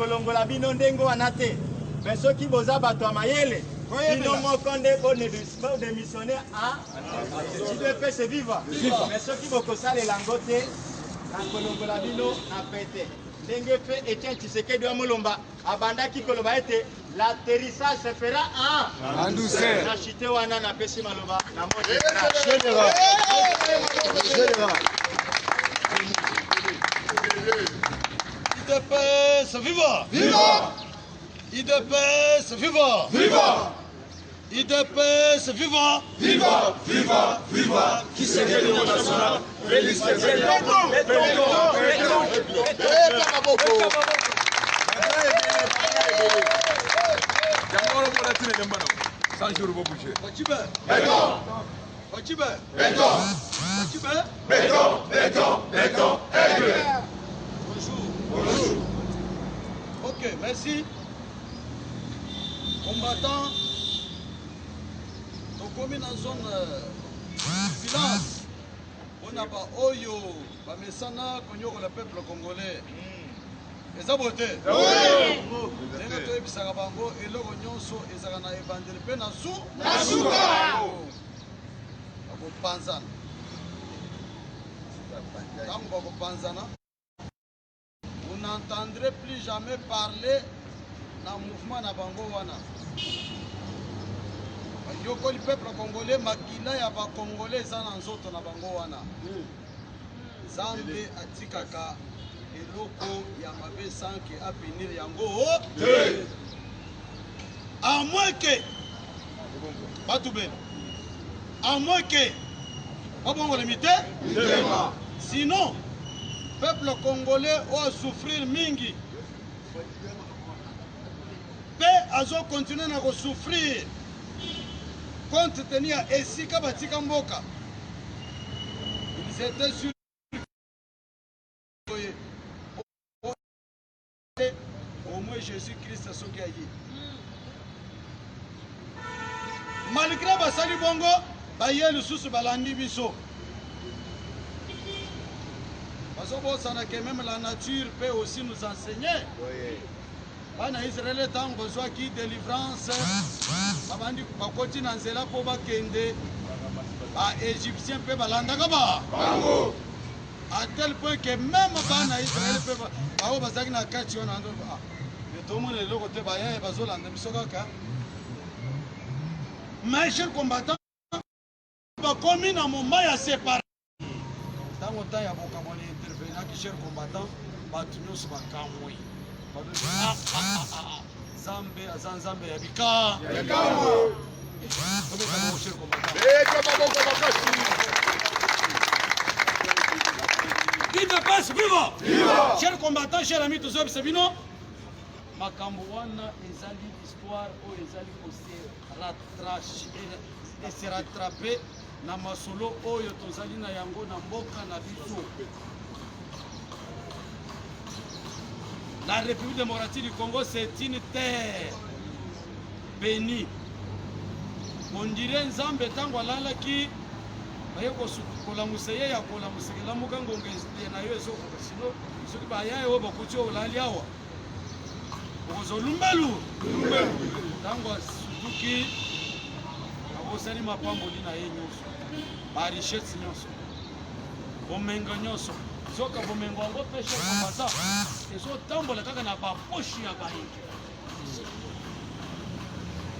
Kolongola bino ndengo wanate. Mais ceux qui boza bato amayele, bino mokonde bo démissionner à JDP c'est vivre. Mais ceux qui bokosa les langote, na kolongola bino na pete. Ndenge fait Etienne Tshisekedi wa Mulumba abanda ki koloba ete l'atterrissage se fera en douceur. Na chité wana na pesi maloba na mode. IDPS viva! Viva! IDPS viva! Viva! IDPS viva! Viva! Viva! Viva! Qui se dit au national? Bonjour. Ok, merci. Combattants, donc comme dans une zone violence, on n'a pas Oyo, Bamesana, Konyo, le peuple congolais. Et ça beauté. Oui. Et Bisarabango, et le Rognon, et Zarana Evangel Penasu, Nasuka. Panzana. Tango Panzana. Vous n'entendrez plus jamais parler dans le mouvement na bango wana. Yoko le peuple congolais makila ya ba congolais zana nzoto na bango wana. Zambe atikaka eloko ya mabe sanke apenir yango. À moins que Batoubé. À moins que Obongo limité. Sinon peuple congolais va souffrir mingi. Paix azo continuer à souffrir. Compte tenu à Esika Batika Mboka. Ils étaient sur au moins Jésus-Christ ce qui a dit. Malgré Basali Bongo, Bayel sous Balandi Biso. Parce que même la nature peut aussi nous enseigner. Bana Israël tant besoin qui délivrance. Babandi bakoti na nzela po bakende. Ba Égyptien peut balanda kaba. À tel point que même bana Israël peut ba bazaki na kati wana ndo. Mais tout le monde est là côté baya et bazolanda bisokaka. Mes chers combattants, ba commis na moment ya séparé. Dans le temps, il y a beaucoup d'intervenants qui chers combattants, Batunyo Subakamwe. Zambé, Zanzambé, Yabika. IDPS, viva! Chers combattants, chers amis, tous ceux qui sont Makambouana, Ezali, histoire, Ezali, et se rattraper. Na masolo oyo tozali na yango na mboka na biso. La République démocratique du Congo, c'est une terre bénie. On dirait Nzambe tango alala ki baye kolamusa ye ya kolamusekela mukango ngezi na yo ezo sino soki baya yo bakuti olali awa okozolumbelu tango suzuki osali mapamboli na ye nyonso ba richesse nyonso bomengo nyonso soka bomengo yango peshe kombaza ezotambola kaka na baposhi ya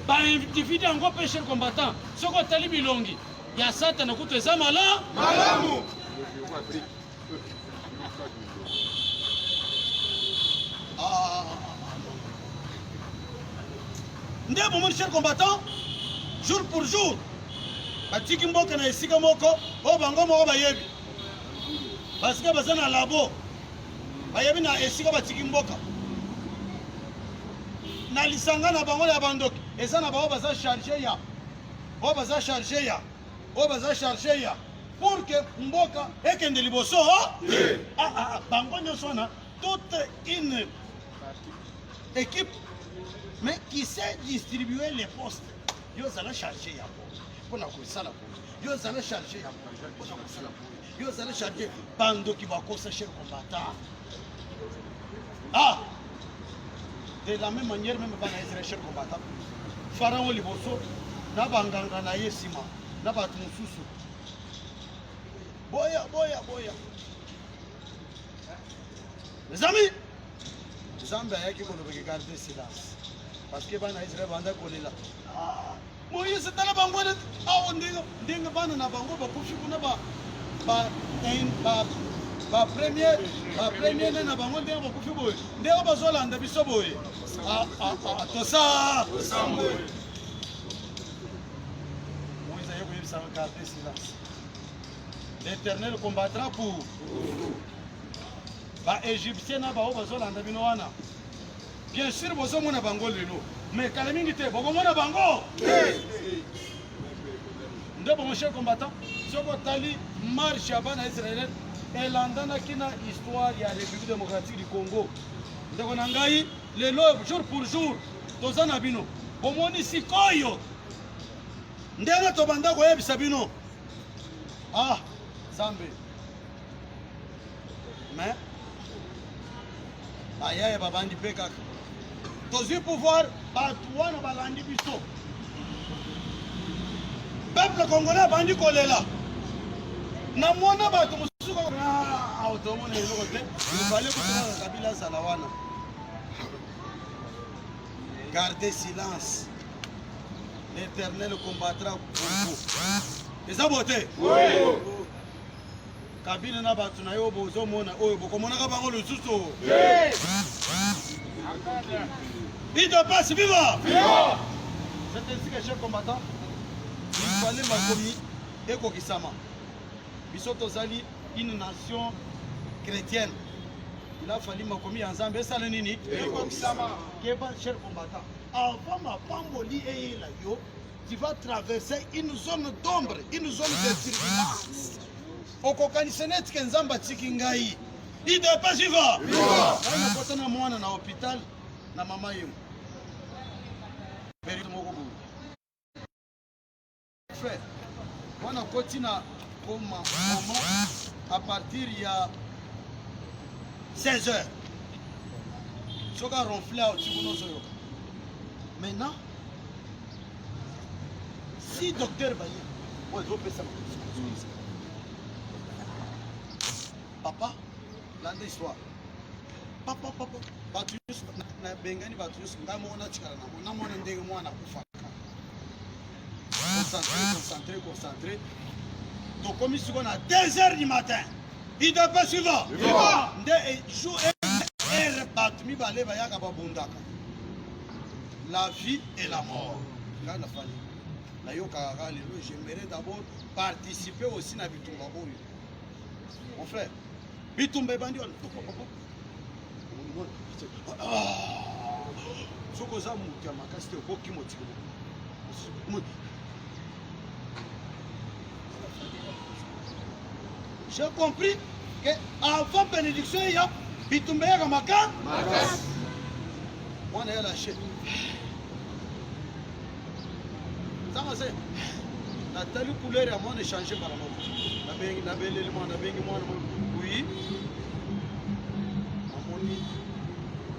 baindividu yango peshe combattant soki otali bilongi ya satana kutu eza malamu nde bomoni cher combattant jour pour jour, batiki mboka na esika moko o bango moko bayebi. Parce que bazana labo bayebi na esika batiki mboka. Na lisanga na bango ya bandoki, eza na bango baza charger ya. O baza charger ya. O baza charger ya. Pour que mboka ekende liboso, bango nyonso na toute une équipe mais qui sait distribuer les postes. Yo zala chargé ya pour na kosala yo zala chargé ya pour na kosala yo zala chargé bando ki bakosa cher combattant de la même manière même bana Israël cher combattant pharaon liboso na banganga na yesima na batu mususu boya les amis Zambie ayaki koloba garder silence parce que bana Israël banda kolela Moïse tala bango awo ndenge bana na bango bakufi kuna ba premier na bango ndenge bakufi boye ndenge bazolanda biso boye tosa Moïse ayaki koyebisa garder silence l'Éternel combattra pour ba égyptien na bao bazolanda bino wana bien sûr bozomona bango lelo mais kala mingi te bokomona bango nde bon cher combattant soko tali marche ya bana israélien elandanaki na histoire ya république démocratique du Congo ndeko na ngai lelo jour pour jour toza na bino bomoni sikoyo ndenge tobanda koyebisa bino Zambie mais ayaya babandi mpe kaka tozwi pouvoir bato wana balandi biso peuple congolais abandi kolela namona bato mosusu tomona eloko te ifale kotonaka kabila azala wana gardez silence l'Éternel combattra pour vous eza bote kabila na bato na yo bozomona oyo bokomonaka bango lisusu il te passe viva c'est ainsi que chers combattants il fallait makomi ekokisama biso tozali une nation chrétienne il a fallu makomi ya nzambe esala nini ekokisama keba chers combattants avant mapamboli eyela yo tu vas traverser une zone d'ombre une zone de turbulence okokanisa neti ke nzambe atiki ngai il te passe viva ngai nakotana mwana na hôpital na mama yemo mérite moko boye frère wana koti na koma à partir ya 16 heures soka ronfle a otiki nozoyoka maintenant si docteur baye oyo ezopesa papa landa histoire papa bato nyonso nabengani bato nyonso ngai moko natikala nango namona ndenge mwana akufaka concentré tokomi sikoyo na 2 heures du matin idepe suivant nde jour ere bato mibale bayaka babundaka la vie et la mort ngai nafani nayokaka kaka lelo j'aimerais d'abord participer aussi na bitumba oyo mon frère bitumba ebandi wana soki oza moto ya makasi te okoki motiki j'ai compris que avant bénédiction eya bitumba eyaka makasi mwana ya lâché ntango se natali couleur ya mwana échange mbala moko nabeleli mwana nabengi mwana oui namoni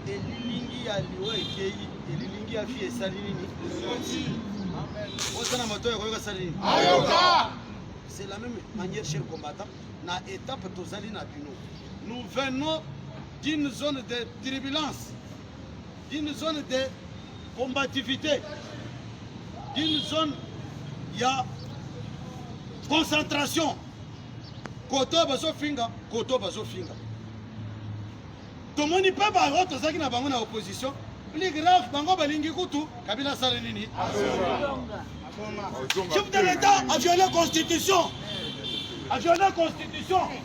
elilingi ya liwa ekei elilingi ya vie esali nini osana moto yakoyoka esali nini c'est la même manière cher combattant na étape tozali na bino nous venons d'une zone de turbulence d'une zone de combativité d'une zone ya concentration koto bazofinga tomoni mpe bango tozalaki na bango na opposition plus grave bango balingi kutu kabila asala nini chef de l'état a violé constitution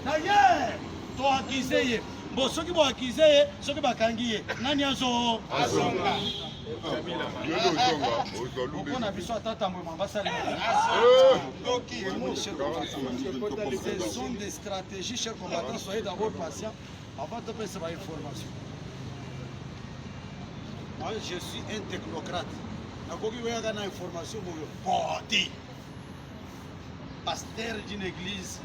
d'ailleurs toakize ye bo soki boakize ye soki bakangi ye nani azo opona biso ata tambwema basali ce sont des stratégies chers combattants soyez d'abord patients avant de passer par information moi je suis un technocrate nakoki koyaka na information boyo poti pasteur d'une église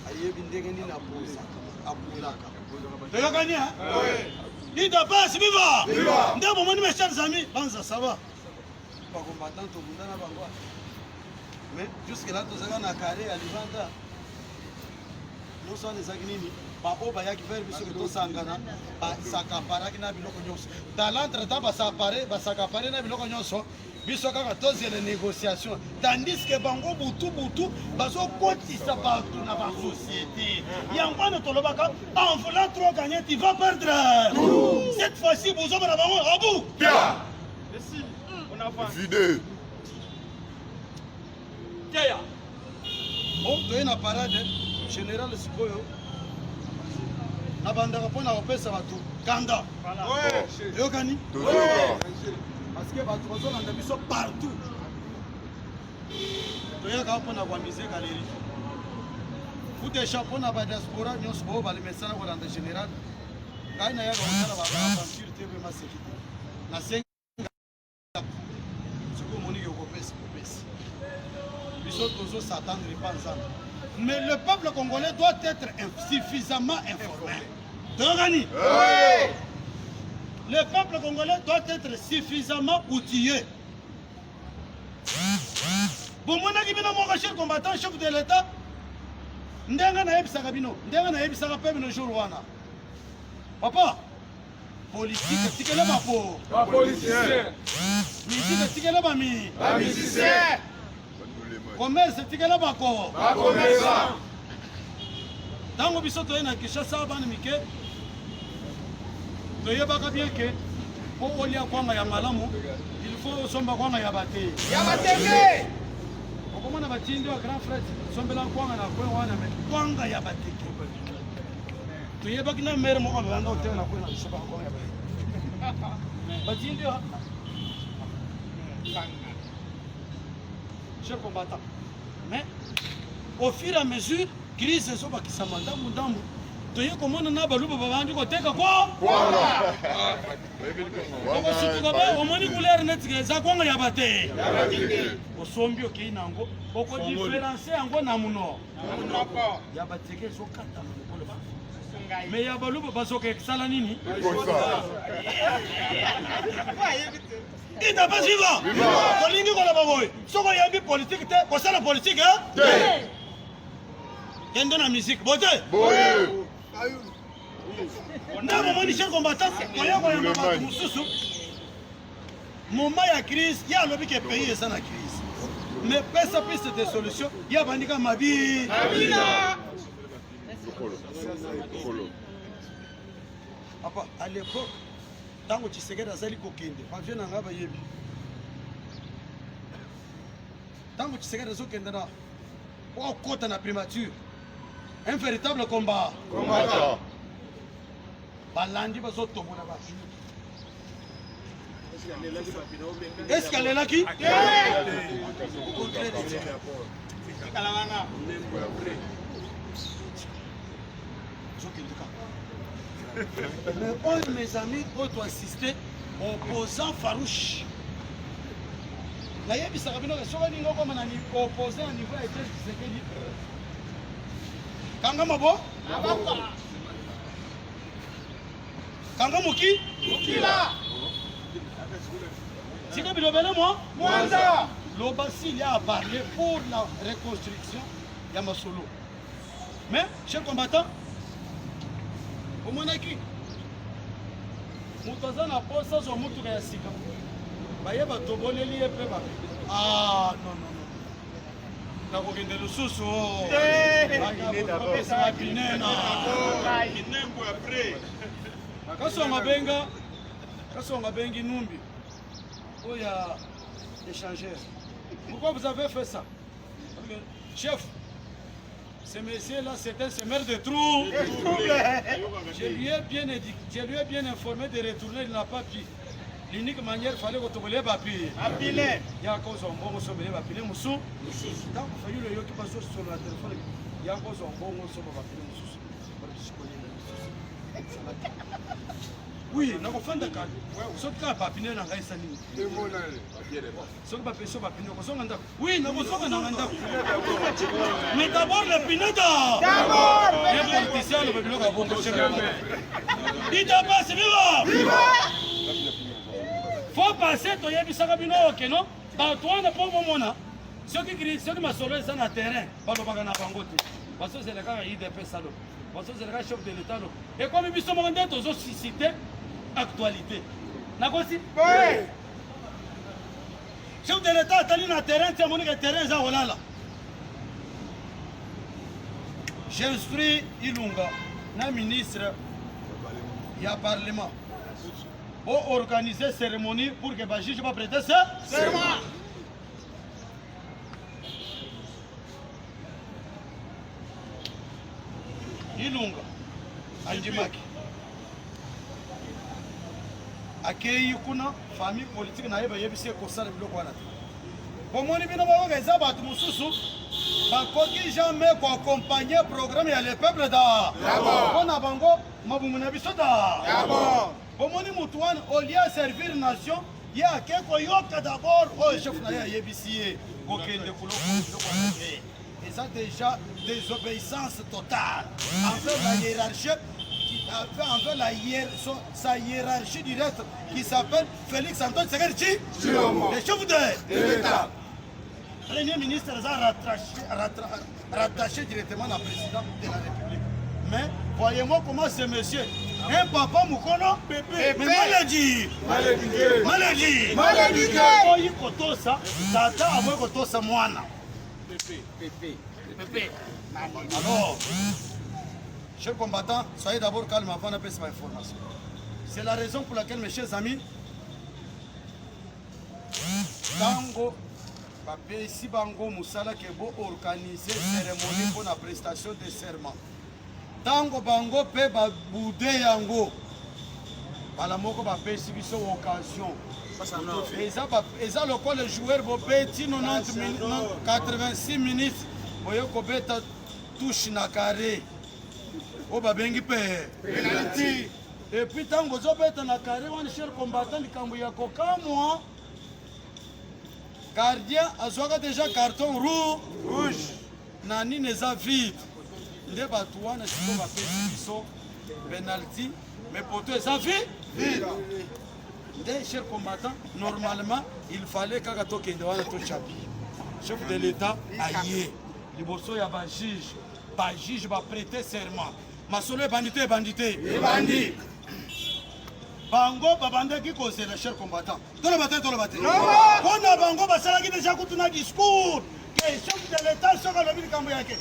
ayebi ndenge nini apolaka toyokani Ida passe, viva! Viva! Ndabo moni mes chers amis, banza ça va. Pas combattant au bout d'un bango. Mais jusque là tous on a carré à Livanda. Nous sommes des agnini. Ba oba ya ki faire biso que to sangana. Ba sakapara ki na biloko nyonso. Dans l'entretemps ba sakapara na biloko nyonso. Biso kaka tozi les négociations. Tandis que bango butu baso kotisa partout na ba société. Yango na tolobaka en voulant trop gagner tu vas perdre. Cette fois-ci vous avez bango au bout. Bien. Merci. On avance. Vidé. Tiens. Bon, tu es na parade général sikoyo. Abandaka pona opesa batu kanda. Ouais. Yokani? Ouais. Parce que batu bazolanda biso partout. Toyaka pona kwa musée galerie. Fute chapeau na ba diaspora nyonso bo bali mesana ko landa général. Ngai na yaka osala ba aventure TV masekite. Na senga. Siko moni ko pesa. Biso tozo s'attendre pas ensemble. Mais le peuple congolais doit être suffisamment informé. Dogani. Oui. Le peuple congolais doit être suffisamment outillé. Bon, moi, je suis cher combattant, chef de l'État. Ndenga na ebisaka bino, ndenga na ebisaka pe bino jour wana. Papa, politique tikela bapo. Pas politicien. Musique tikela ba mi. Pas musicien. Commerce tikela bako. Pas commerçant. Tango biso to na Kinshasa bana mike. To yebaka bien que pour olia kwanga ya malamu, il faut somba kwanga ya bate. Ya bateke. Okomona batindi wa grand frère, sombela kwanga na kwe wana me kwanga ya bateke. To yebaka na mere mo banda hotel na kwe na biso ba kwanga ya bate. Batindi wa cher combattant. Mais au fur et à mesure, crise so bakisama ndambu. Toye komona na baluba babandi ko teka kwa. Kwa sutuka ba omoni couleur net za kwanga ya bate. Osombi oke nango, boko différencier yango na muno. Ya bateke zo kata mukolo ba. Mais ya baluba bazoka eksala nini? Ita pas viva. Kolingi ko la baboy. Soko yambi politique te, ko sala politique hein? Te. Kende na musique, bote. Boye. Ndabo moni cher combattant, koya ko yamba ba mususu. Moment ya crise, ya lobi ke pays est na crise. Mais pesa piste de solution, ya bandika mabi. Mabina. Papa, à l'époque, tango Tshisekedi azali kokende, pavie na ngaba yebi. Tango Tshisekedi azokende na o kota na primature. Un véritable combat. Combattant. Balandi bazotomona ba. Est-ce qu'elle est là qui? Mais mes amis, on doit assister opposant farouche. La yebi sarabino que souvent ningo comme un opposant au niveau était Tshisekedi. Kanga mabo? Kanga muki? Mukila. Tika bilobele moi? Mwanza. L'Obasi il a parlé pour la reconstruction de Masolo. Mais, chers combattants, au monaki, Moutaza n'a pas ça sur Moutou et Sika. Bayeba Toboleli et Peba. Ah, non. Le sous-sous. Numbi. Oh, il y a échangeur. Pourquoi vous avez fait ça? Chef, ce monsieur-là, c'est un semeur de trous. Je lui ai bien informé de retourner, il n'a pas pu. L'unique manière, il fallait que les papiers. Il y a encore un bon sommet, papier, moussou. Tant qu'il fallait le yoki passe sur la téléphone, il y a encore un bon sommet, papier, moussou. Oui, nakofanda kala. Soki kaka papine na ngai esali. Soki bapesi bapine kozonga ndako. Oui, nakozonga na ndako. Mais d'abord le pineda. D'abord. Les politiciens le biloko bongo cheka. Ita passe viva. Faut passer toyebisaka bino okeno. Bato wana po bomona. Soki masolo eza na terrain, balobaka na bango te. Bazozela kaka IDP salo. Bazozela kaka chef de l'État lo. Et comme biso moko nde tozosuscite actualité. Nakosi? Oui. Chef de l'État atali na terrain, tia moni ke terrain eza kolala. J'instruis Ilunga, na ministre ya parlement. Pour organiser cérémonie pour que Baji va prêter serment. Ilunga Andimaki akei kuna famille politique na yeba yebisi kosala biloko wana bomoni bino bakoka eza bato mosusu bakoki jamais koaccompagner programme ya le peuple da mpona bango mabumu na biso da bomoni mutu wana olia servir nation ye ake koyoka d'abord oyo chef na ye ayebisi ye kokende kuloko ça déjà désobéissance totale envers la hiérarchie, sa hiérarchie directe qui s'appelle Félix Antoine Tshisekedi, le chef de l'État. Premier ministre a rattaché directement au président de la République. Mais voyez-moi comment ce monsieur, un papa Moukono, maladie, alors, chers combattants, soyez d'abord calmes avant de passer ma information. C'est la raison pour laquelle, mes chers amis, Tango, Papé, si Bango, Moussala, qui est organiser cérémonie pour la prestation de serment. Tango, Bango, Pe, Boudé, Yango. Balamoko, Papé, si vous avez occasion. Et ça, le quoi, les joueurs vont péter 86 minutes. Vous voyez que touche na carré. Vous avez penalty. Et puis, tant que vous avez na carré, on cher combattant, moi. Gardien a déjà carton rouge. Nani n'est pas vide. Les batouans ne sont pas penalty. Mais pour toi, ça vide. Des chers combattants, normalement, il fallait que le chef de l'État aille. Les bourseaux, il y a un juge va prêter serment. Ma solo est bandité. Bandit. Bango, babanda qui cause les chers combattants. Dans le bataille. On a Bango, Basalaki déjà coûté un discours. Que le chef de l'État sera le ville Camboyake.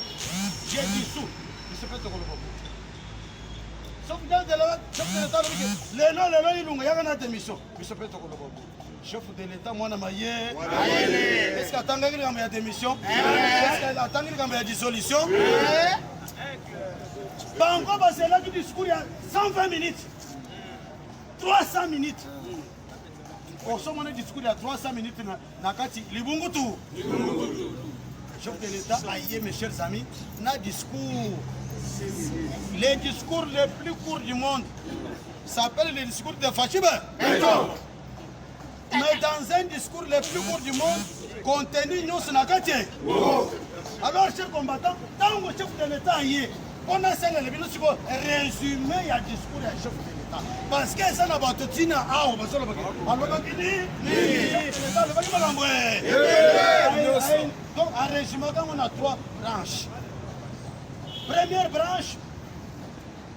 J'ai dit tout. Il se fait te relever. Sauf que les noms, il y a une démission. Chef de l'État, moi, est-ce qu'il attend qu'il y ait une démission? Est-ce qu'il attend qu'il y ait une dissolution? Bango, c'est là qui discours il y a 120 minutes. 300 minutes. Au sommet du discours il y a 300 minutes. Nakati, Libungutu. Chef de l'État, aïe, mes chers amis, n'a discours. Les discours les plus courts du monde s'appellent les discours de Fachibe. Mais dans un discours le plus court du monde, contenu nous Nakati. Alors, chers combattants, tant que chef de l'État y est, on a résumé le discours du chef de l'État. Parce que ça n'a pas tout dit. Alors, donc, en résumé, on a 3 branches. Première branche,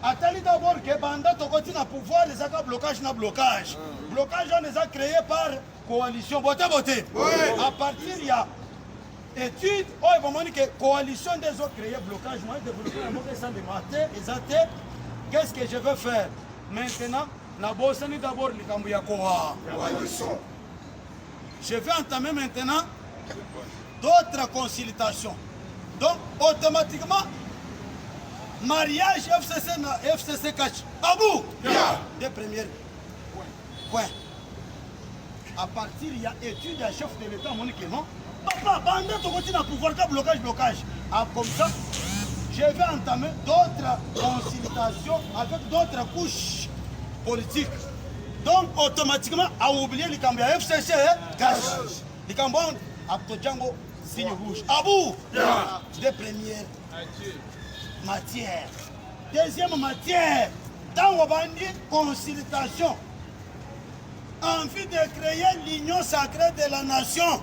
attendez d'abord que Banda Tokoti na pouvoir, les accords blocage na blocage. Blocage, on les a créés par coalition. Boté. À partir, il y a études, il va dire que coalition des autres créé blocage. Moi, développer un mauvais sang de matin, qu'est-ce que je veux faire? Maintenant, d'abord le Kambouya coalition. Je vais entamer maintenant d'autres consultations. Donc, automatiquement, mariage FCC catch. Abou! Des premiers points. À partir, il y a études à chef de l'État, non? Papa, Banda, tu continues à pouvoir blocage. Comme ça, je vais entamer d'autres consultations avec d'autres couches politique. Donc automatiquement a oublié les cambia FCC cash. Les cambons a Django signe rouge. À bout des premières matières. Deuxième matière, dans on va dire consultation. Envie de créer l'union sacrée de la nation.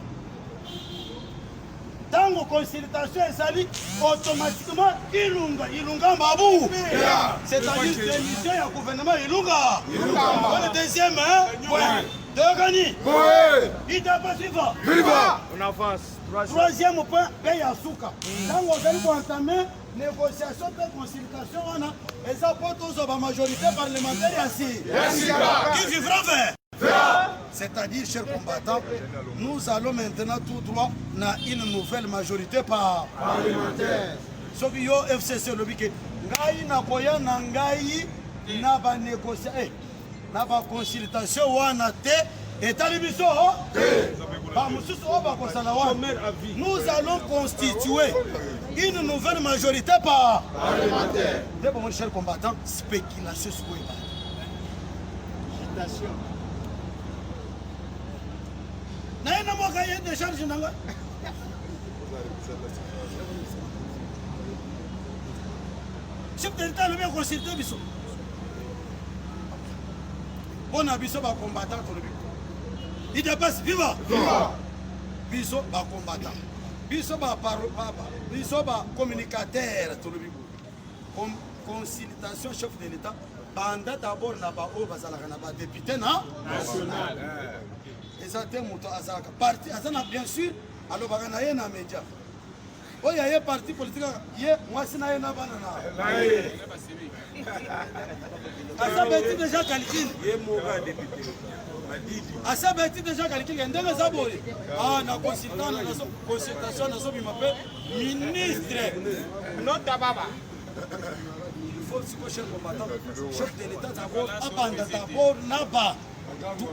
Dans la consultation, elle automatiquement Ilunga Mabou. C'est-à-dire l'émission du gouvernement Ilunga. Le deuxième point. Degani. Il n'a pas suivi. On avance. Troisième point, Beyasuka. Dans on va entamer négociation de consultation, et ça porte aux majorité parlementaire ici. Qui vivra vers. C'est-à-dire, chers combattants, nous allons maintenant tout droit dans une nouvelle majorité parlementaire. Ce qui est FCC, le biquet. Ngai na koya na ngai na ba négociation, na ba consultation wana te et talibiso. Nous allons constituer une nouvelle majorité parlementaire. C'est bon, chers combattants, spéculation sur quoi. Agitation. Naina mo kaye de charge nanga. Chef de l'État le bien consulté biso. On a biso ba combattant pour le but. Il dépasse viva. Biso ba combattant. Biso ba parole papa. Biso ba communicateur pour le but. Consultation chef de l'État. Banda d'abord na ba o bazala na ba député national. Parti, bien sûr, alors il y a un média. Il y a un parti politique, moi c'est un banana. Ça veut dire déjà calcul. Ça veut dire déjà calcul. Ah, na consultation, il m'appelle ministre. Non, Tababa. Il faut que le chef combattant, chef de l'État d'abord, d'abord, n'a-pas.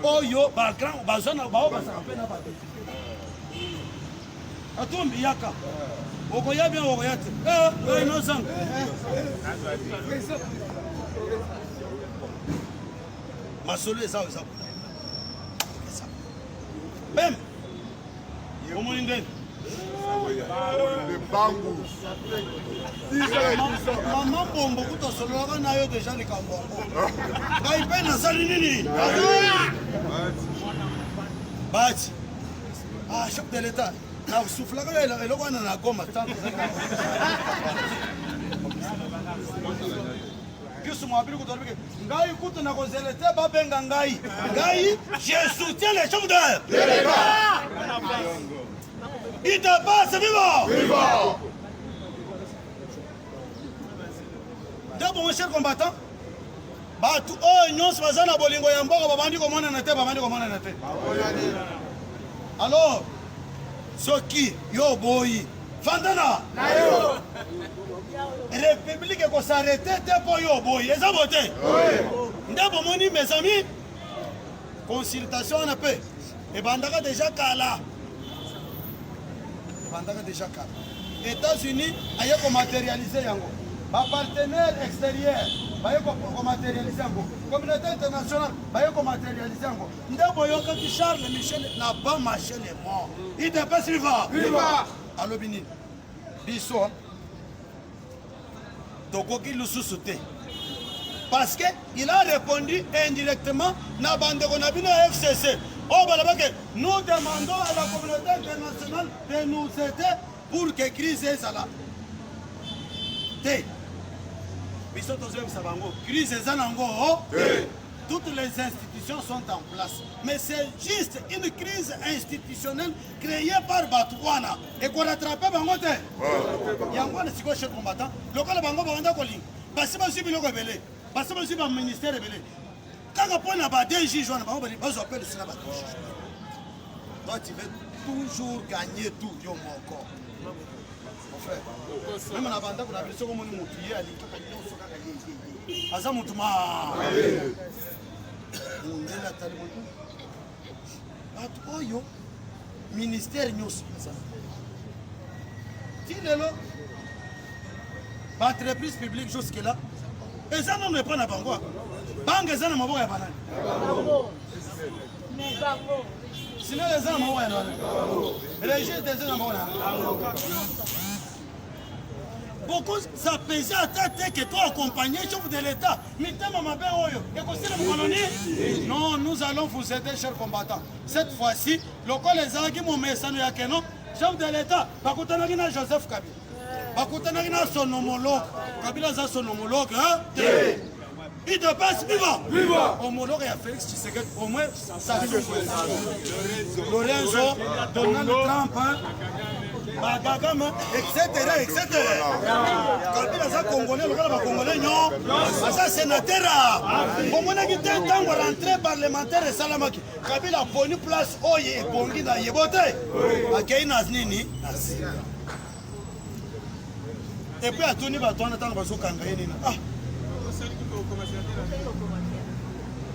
Oyo background bazana bao basapena ba atombi yaka okoya bien okoyate no sang masolo eza eza bem omoni ndeni le bangu mama bombo kutosololaka na yo deja likambo ngai mpe nasali nini bati chef de l'état nasufulaka eloko wana na goma biso mwabili kutolibike ngai kutu na kozele te babenga ngai je soutiens les chefs de l'État. Il te passe vivant. D'abord, mon cher combattant, batu nyonso bazana bolingo ya mboka babandi komona na te alors soki yo boyi fandana na yo république ko s'arrêter te po yo boyi eza bote ndabo moni mes amis consultation na pe e bandaka déjà kala États-Unis aye ko matérialiser yango ba partenaire extérieur baye ko matérialiser yango communauté internationale baye ko matérialiser yango ndebo yoka ki Charles Michel n'a pas marché les morts il dépasse viva allo bini biso tokoki lususu te parce que il a répondu indirectement na bandeko na bino FCC. Oh, nous demandons à la communauté internationale de nous aider pour que la crise soit là. Toutes les institutions sont en place. Mais c'est juste une crise institutionnelle créée par Batouana. Et qu'on rattrape Bangote. Il y a un psycho chez combattant. Le cas de Bango Banda Koli. Parce que je suis belé. Parce que je suis ministère belé. Quand on a des juges, on a des juges. Toi, tu veux toujours gagner tout, yo mon corps. Mon frère, même en avant, on a vu ce qu'on m'a dit à l'équipe. Azamoutuma. Oyo, ministère nyos. Si le lot, entreprise publique jusque là, et ça non me prend à Bangoua. bange zana maboko ya banani Sinele zana maboko ya banani Régis des zana maboko ya beaucoup ça pesait à ta tête que toi accompagner chef de l'État. Non, nous allons vous aider, chers combattants. Cette fois-ci, le col les agis mon message chef de l'État. Bakutanagina Joseph Kabila. Bakutanagina son homologue. Kabila a son homologue. Il dépasse vivant. Homologue à Félix Tshisekedi. Au moins, ça Lorenzo, Donald Trump. Bagagama, etc. Kabila za Congolais, le gars Congolais, non. Ça sénateur. Au moins, il était temps de rentrer parlementaire et Salamaki. Kabila a pris place, oye, bongi na yebote. Akei naznini, nasi. Et puis à Tony Baton, on attend que Kangaïni.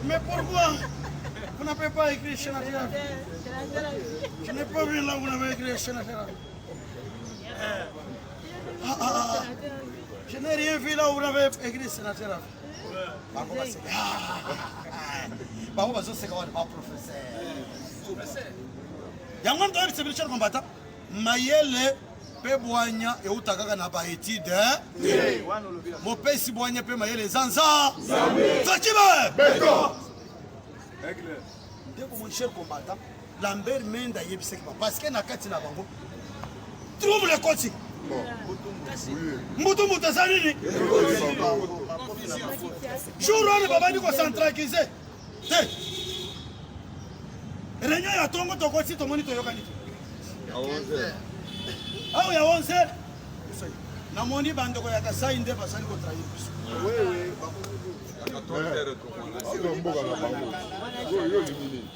Mais pourquoi vous n'avez pas écrit sénateur? Je n'ai pas vu là où vous n'avez écrit sénateur. Je n'ai rien vu là où vous avez écrit sénateur. Yangon doit être ce combattant. Mayele Peboigna et Outagaga n'a pas étude. Mon père si Boigna peut Mayele Zanza. Fatima! Dès que mon cher combattant, Lambert Menda Yebisek parce que Nakati na bango. Trouve le coaching. Moutou Moutazanini. Jour on va venir centraliser. Réunion ya tongo to coaching to monitor yokani. Ah oui, à 11h. Namoni bandoko ya kasai nde basali ko trahir.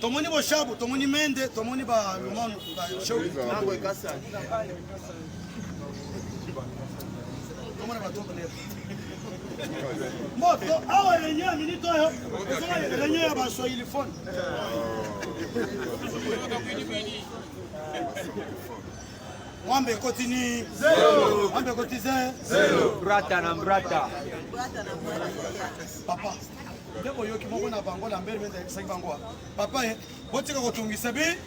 Tomoni bo shabu, tomoni mende, tomoni ba lumon ba show. Tomoni ba tokole. Moto awa lenye minito yo. Lenye ya ba Swahili phone. Mwambe kotini zero. Mwambe kotize zero. Brata na brata. Papa. Ndeko yoki moko na bango la mbele mende saki bango. Papa botika kotungisa bi.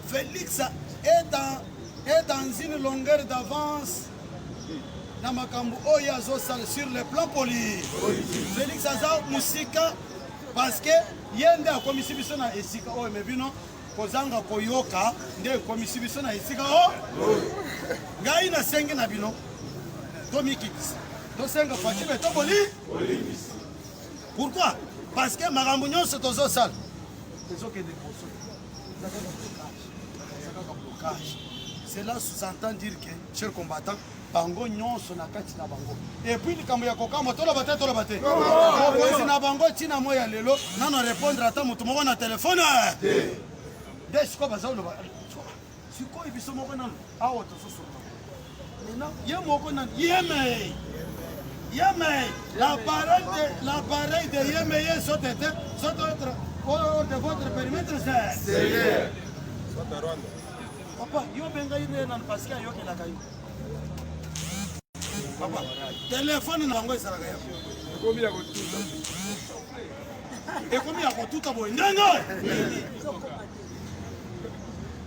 Félix est dans une longueur d'avance. Na makambu oya zo sal sur le plan poli. Félix aza musika parce que yende akomisi biso na esika o mebino. Kozanga koyoka nde komisi biso na esika o ngai na senge na bino to mikiti to senga Fatima to boli. Pourquoi? Parce que makambo nyonso tozo sala tozo ke déposer cela sous-entend dire que chers combattants bango nyonso na kati na bango et puis likambo ya kokama to la bate ko na bango tina moya lelo nano répondre ata mutu moko na téléphone. Dès que baza loba siko ibiso moko nano awo to so maintenant ye moko nan yeme l'appareil de yeme so tete so d'autre hors de votre périmètre c'est papa yo benga ine nan parce que yo ke la kayo papa téléphone na ngo isara kayo ekomi ya kotuta boy ndenga.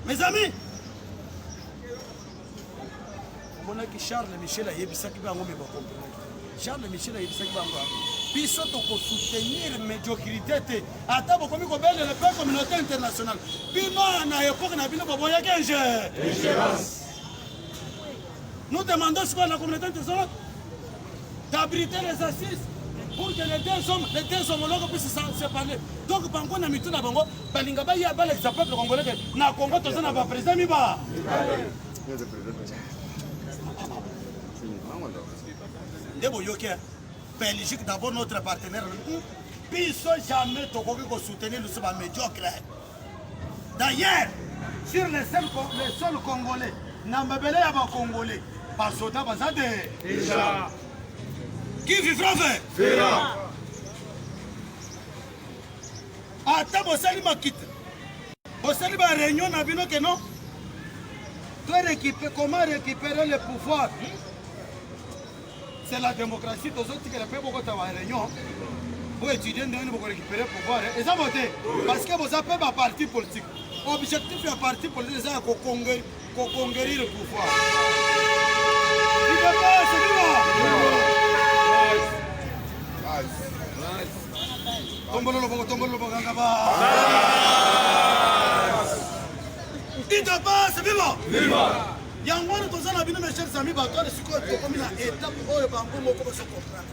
Mes amis, on a que Charles Michel a yebisaki bango me comprendre. Charles Michel a yebisaki bango. Biso to ko soutenir médiocrité te. Ata bokomi ko belle le communauté internationale. Bino na époque na bino boboya kenje. Nous demandons ce que la communauté internationale d'abriter les assises pour que les deux homologues puissent se parler. Donc, bango na mitu na bango, balinga ba ya bala sa peuple congolais na Congo toza na ba président mi ba. Debo yoke Belgique d'abord notre partenaire. Biso jamais tokoki ko soutenir le soba médiocre. D'ailleurs, sur les sols congolais, na mabele ya ba congolais, ba soda bazade déjà. Qui vivra fera. Ata bosali makite. Bosali ba réunion na bino que non. Comment récupérer le pouvoir? C'est la démocratie. Tous autres qui ne peuvent pas avoir réunion. pour étudier pour récupérer le pouvoir. Et ça voté. Parce que vous avez un parti politique. L'objectif du parti politique, c'est de conquérir le pouvoir. Il ne peut pas, c'est il te passe, viva! Viva! Yangwana tozana bino mes chers amis, bato de siko to comme na étape oyo bango moko ko se comprendre.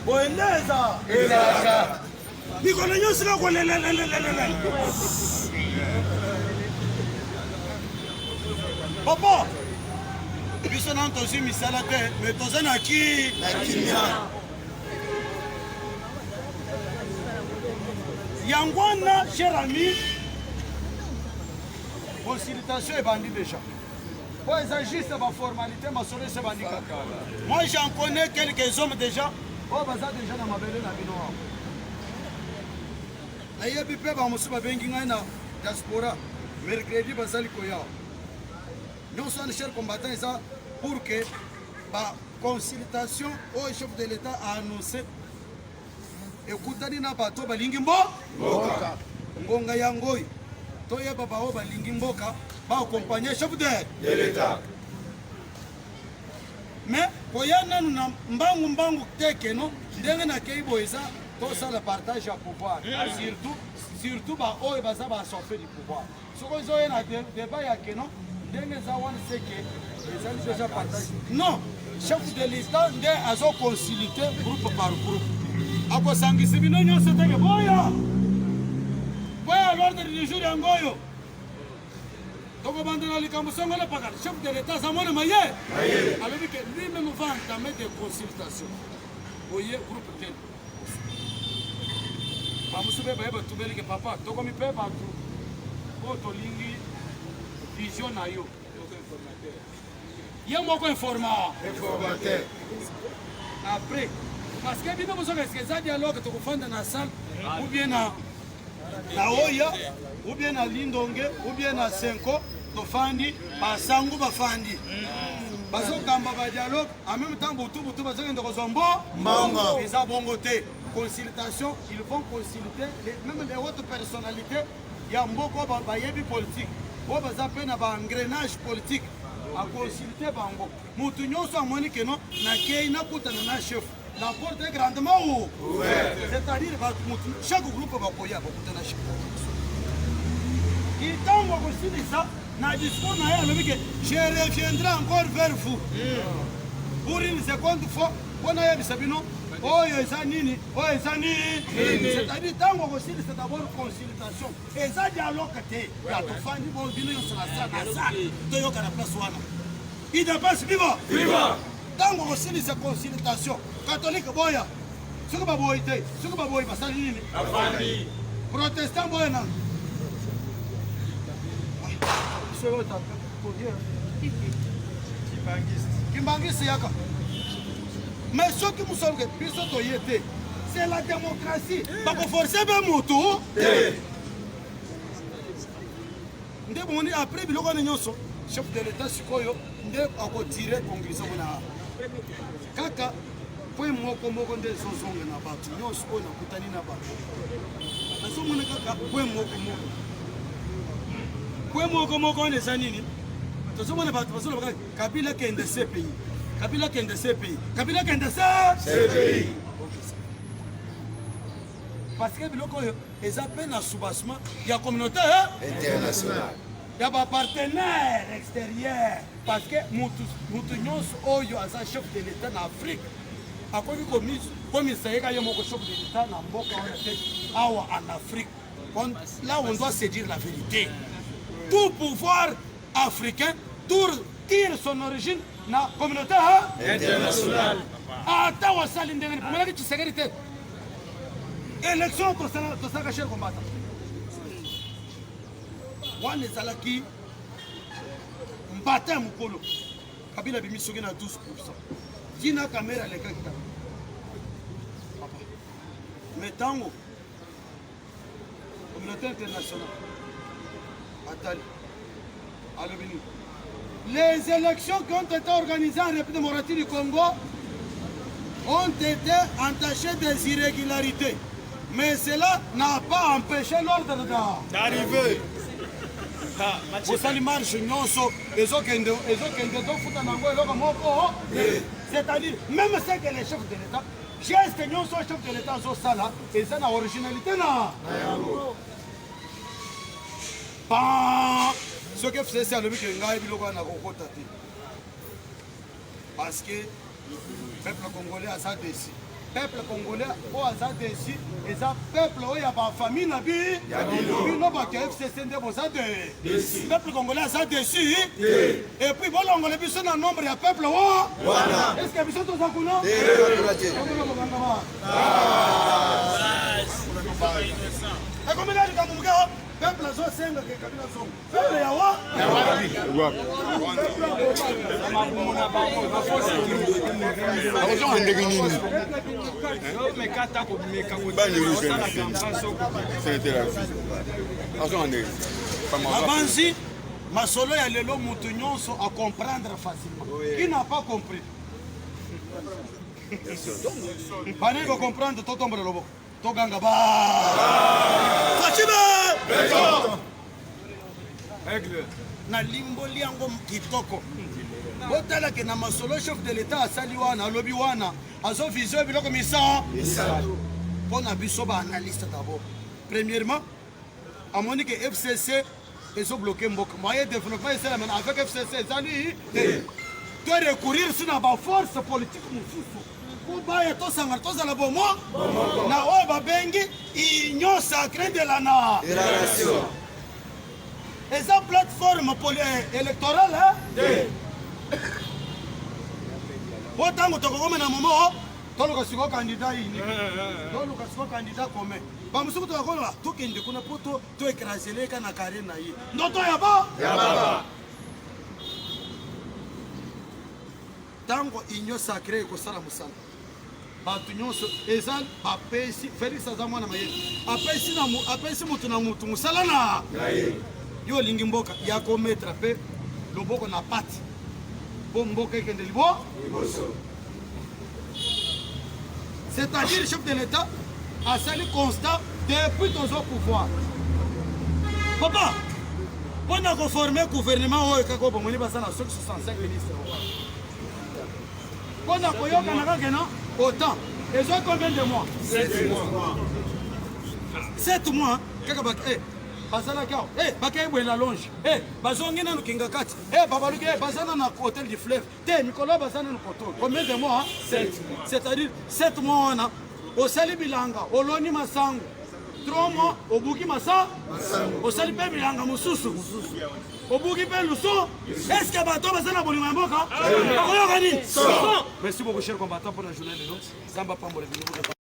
Boendeza Nikona nyosi na kwa Papa biso na ntozi misala te mais toza na kimia Yangwana cher ami consultation est bandit déjà. Pour les juste ma formalité, ma soeur c'est bandit. Moi j'en connais quelques hommes déjà. Oh baza déjà na mabele na bino. Aye bipe ba musuba bengi na diaspora. Mercredi bazali koya. Nous sommes chers combattants ça pour que la consultation au chef de l'État a annoncé écoutez na bato balingi mboka. Ngonga yangoi. Toye baba o balingi mboka ba accompagner chef de l'État. Mais koyana na mbangu teke no ndenge na keibo eza to ça le partage à pouvoir. Surtout ba o baza ba chauffer du pouvoir. Soko zo na débat ya keno ndenge za wana seke eza déjà partage. Non, chef de l'État nde azo consulter groupe par groupe. Ako sangisi bino nyonso teke boya. Boya l'ordre du jour yangoyo. Donc, on va aller le chef de l'État, ça m'a dit, alors que lui-même va entamer des consultations. Vous voyez, groupe tel. Papa, tu comme il peut pas tout. Pour lingi vision na yo. Il y a beaucoup informateur. Après, parce que bien besoin que ça dialogue tu fais dans la salle ou bien na Oya, ou bien na Lindonge, ou bien na Senko. Tofandi basangu bafandi bazo kamba ba dialogue en même temps butu bazo ngendo kozombo mbongo eza bongo te consultation ils vont consulter même les autres personnalités ya mboko ba yebi politique o baza pena ba engrenage politique a consulter bango mutu nyonso amoni keno na kei na kutana na chef la porte est grandement ouverte c'est-à-dire chaque groupe va koya ba kutana chef il tombe aussi ça. Je reviendrai encore vers vous pour une seconde fois. On a eu Sabino. Oh, Zanini. Oh, Zanini. C'est-à-dire, tant qu'on c'est d'abord une consultation. Et ça, dialogue, il y a tout fan du bon vino sur la salle. De Yoka la place. Il dépasse viva. Viva. Tant qu'on c'est une consultation. Catholique, boya. Ce que ma boy était. Ce que ma boy va s'aligner. Protestant, boya. Kimbangisi yaka. Mais ce qui nous sommes c'est la démocratie. Pas qu'on force un moto. Après, chef de l'État, il a tiré conclusion. Kaka, pour moi, comme on dit, Kabila qui est de ces pays. Kabila qui est de ces pays. Kabila qui est de ces pays. Parce que les appels à soubassement, il y a une communauté internationale. Il y a des partenaires extérieurs. Parce que nous sommes chef de l'État en Afrique. Comme il s'agit de chef de l'État en Afrique. Là, on doit se dire la vérité. Tout pouvoir africain tire son origine dans la communauté internationale. élection tosaka cher combattant wana ezalaki mbata ya mokolo Kabila bimi soki na 12%. Tina caméra les gars. Mais tango communauté internationale Atali Alobini. Les élections qui ont été organisées en République démocratique du Congo ont été entachées des irrégularités. Mais cela n'a pas empêché l'ordre d'arriver. C'est-à-dire, même si que les chefs de l'État, geste non sont chefs de l'État, et c'est une originalité. Ce que c'est le but que parce que le peuple congolais a ça décidé. Le peuple congolais a décidé et ça peuple il y a pas famille na bi no ba que FCC ndebo ça de le peuple congolais a ça décidé et puis bon l'ongolais biso na nombre ya peuple wa est-ce que biso to zakuna et comme il a dit quand mon peuple zo senga ke kabila zo peuple ya wa Abanzi masolo ya lelo mutu nyonso a comprendre facilement. Qui n'a pas compris? Pas ne comprendre to tombe le lobo. To ganga ba. Fachime. Aigle. Na limboli yango kitoko. Botala ke na masolo chef de l'état asali wana lobi wana azo vision biloko misa. Pona biso ba analyste d'abord. Premièrement, à mon que FCC ils ont bloqué Mboka. Moyen développement c'est la même avec FCC zali doit recourir sur la force politique pour baya to sangar to za la bomo na o ba bengi union sacrée de la nation. Et ça plateforme électorale hein. Autant que tu na moment toluka siko candidat ini toluka siko candidat commun bamusuku to akola tokende kuna poto to écraser kana karena yi ndoto ya baba tango inyo sacré ko sala musala batu nyonso ezal apesi Félix azamwana maye apesi mutu na mutu musala na yo lingi mboka ya ko mettre pe loboko na pati bo mboka ekende libo. C'est-à-dire le chef de l'État a sali constat depuis ton pouvoir. Papa, on a reformé le gouvernement on a 65 ministres. On a autant. Ils ont combien de mois? 7 mois. 7 mois. Bazana kao, bakay la longe, bazongi na nukinga kati, babaluke bazana na hôtel du fleuve, Nicolas bazana na koto. Combien de mois? 7. C'est-à-dire 7 mois on a au sali bilanga, au loni masango. 3 mois au buki masa, au sali pe bilanga mususu. Au buki pe luso. Est-ce que bato bazana bolima mboka? Merci beaucoup cher combattant pour la journée de l'autre. Zamba pambo le